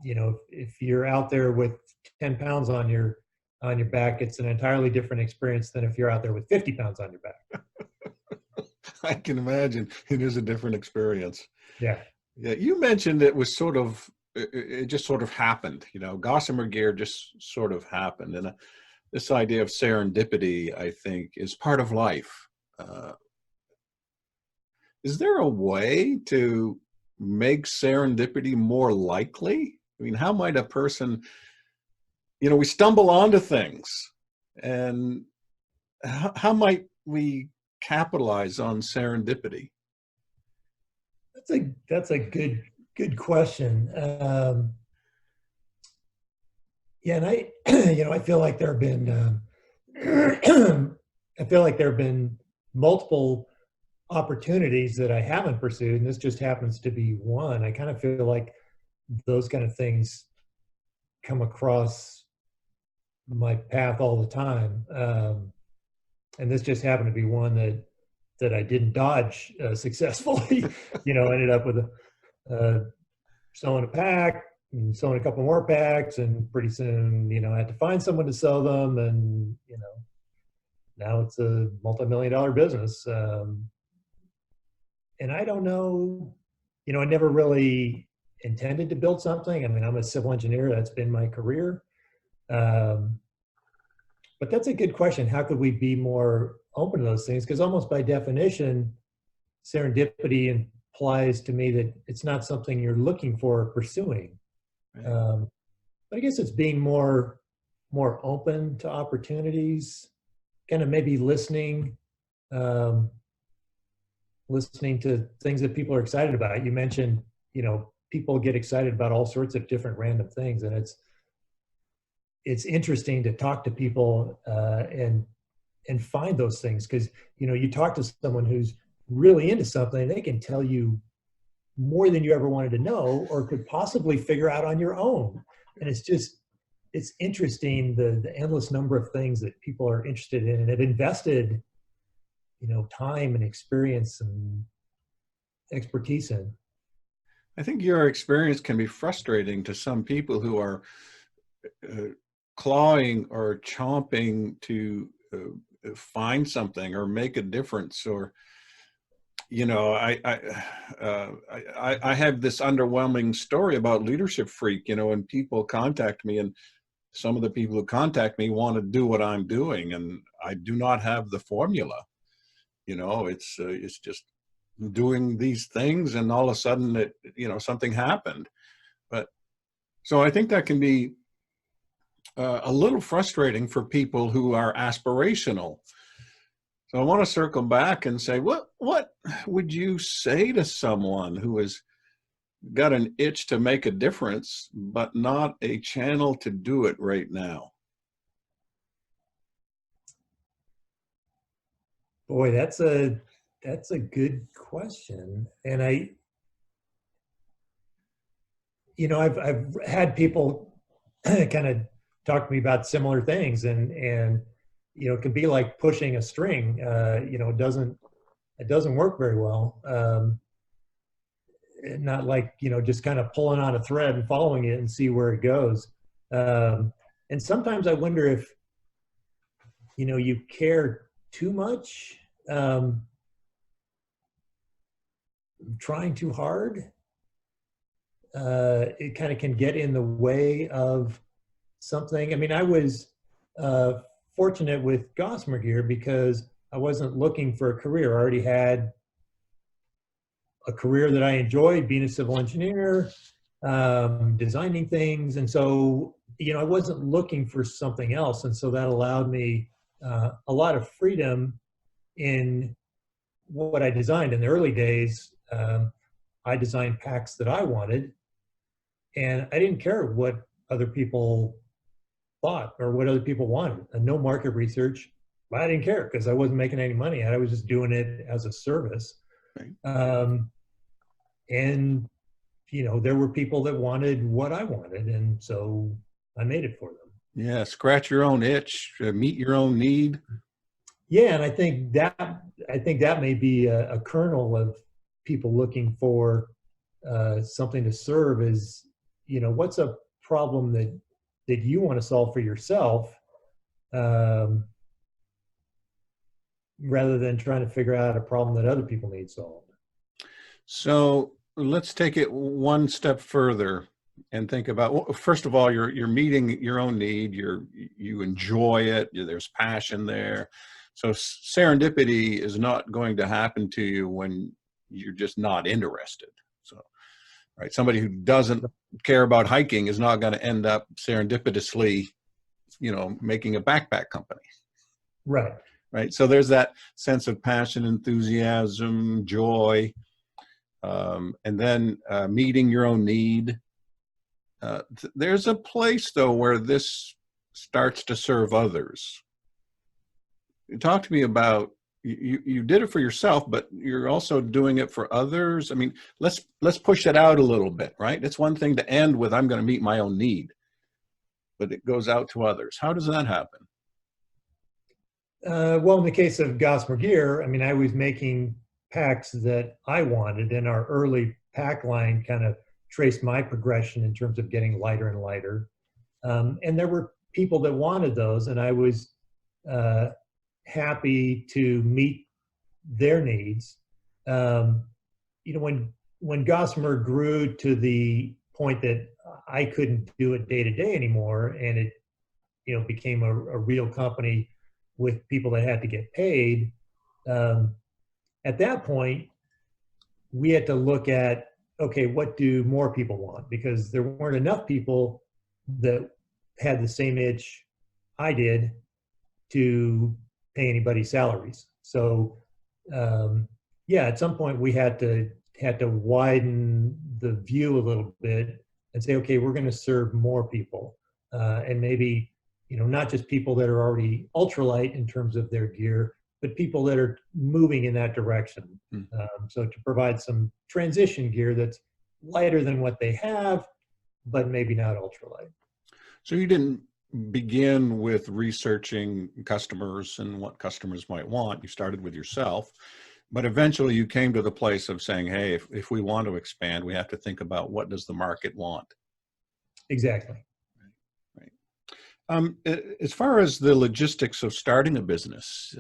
if you're out there with 10 pounds on your back, it's an entirely different experience than if you're out there with 50 pounds on your back. I can imagine it is a different experience. Yeah. Yeah, you mentioned it was sort of, it just sort of happened, Gossamer gear just sort of happened. And this idea of serendipity, I think, is part of life. Uh, is there a way to make serendipity more likely? I mean, how might a person, we stumble onto things, and how might we capitalize on serendipity? That's a good question. Yeah, and I feel like there have been I feel like there have been multiple opportunities that I haven't pursued, and this just happens to be one. I kind of feel like those kind of things come across my path all the time, and this just happened to be one that I didn't dodge successfully. Ended up with selling a pack and selling a couple more packs, and pretty soon, I had to find someone to sell them, and now it's a multi-million-dollar business. And I don't know, I never really intended to build something. I mean, I'm a civil engineer. That's been my career. But that's a good question. How could we be more open to those things? Because almost by definition, serendipity implies to me that it's not something you're looking for or pursuing. Right. But I guess it's being more open to opportunities, kind of maybe listening to things that people are excited about. You mentioned, people get excited about all sorts of different random things, and it's interesting to talk to people and find those things, because you talk to someone who's really into something, they can tell you more than you ever wanted to know or could possibly figure out on your own. And it's interesting, the endless number of things that people are interested in and have invested time and experience and expertise in. I think your experience can be frustrating to some people who are clawing or chomping to find something or make a difference. Or I have this underwhelming story about Leadership Freak. When people contact me, and some of the people who contact me want to do what I'm doing, and I do not have the formula. It's just doing these things, and all of a sudden something happened. But so I think that can be a little frustrating for people who are aspirational. So I want to circle back and say, what would you say to someone who has got an itch to make a difference, but not a channel to do it right now? Boy, that's a good question. And I've had people kind of talk to me about similar things, and it can be like pushing a string. It doesn't work very well. Not like, just kind of pulling on a thread and following it and see where it goes. And sometimes I wonder if, you care too much, trying too hard. It kind of can get in the way of something. I mean, I was fortunate with Gossamer Gear because I wasn't looking for a career. I already had a career that I enjoyed, being a civil engineer, designing things. And so, I wasn't looking for something else. And so that allowed me a lot of freedom in what I designed. In the early days, I designed packs that I wanted, and I didn't care what other people thought or what other people wanted. And no market research. I didn't care because I wasn't making any money. I was just doing it as a service. Right. And there were people that wanted what I wanted, and so I made it for them. Yeah, scratch your own itch, meet your own need. Yeah, and I think that may be a kernel of people looking for something to serve, is what's a problem that you want to solve for yourself, um, rather than trying to figure out a problem that other people need solved. So let's take it one step further and think about, well, first of all, you're meeting your own need. You enjoy it. There's passion there. So serendipity is not going to happen to you when you're just not interested. So, right, somebody who doesn't care about hiking is not going to end up serendipitously, making a backpack company. Right. Right. So there's that sense of passion, enthusiasm, joy, and then meeting your own need. There's a place, though, where this starts to serve others. Talk to me about, you did it for yourself, but you're also doing it for others. I mean, let's push it out a little bit, right? It's one thing to end with, I'm going to meet my own need, but it goes out to others. How does that happen? Well, in the case of Gossamer Gear, I mean, I was making packs that I wanted, and our early pack line kind of traced my progression in terms of getting lighter and lighter. And there were people that wanted those, and I was happy to meet their needs. When Gossamer grew to the point that I couldn't do it day to day anymore, and it became a real company with people that had to get paid, at that point we had to look at, okay, what do more people want? Because there weren't enough people that had the same itch I did to pay anybody salaries. So at some point we had to widen the view a little bit and say, okay, we're going to serve more people, and maybe not just people that are already ultralight in terms of their gear, but people that are moving in that direction. So to provide some transition gear that's lighter than what they have, but maybe not ultralight. So you didn't begin with researching customers and what customers might want. You started with yourself, but eventually you came to the place of saying, hey, if we want to expand, we have to think about, what does the market want? Exactly. Right. As far as the logistics of starting a business,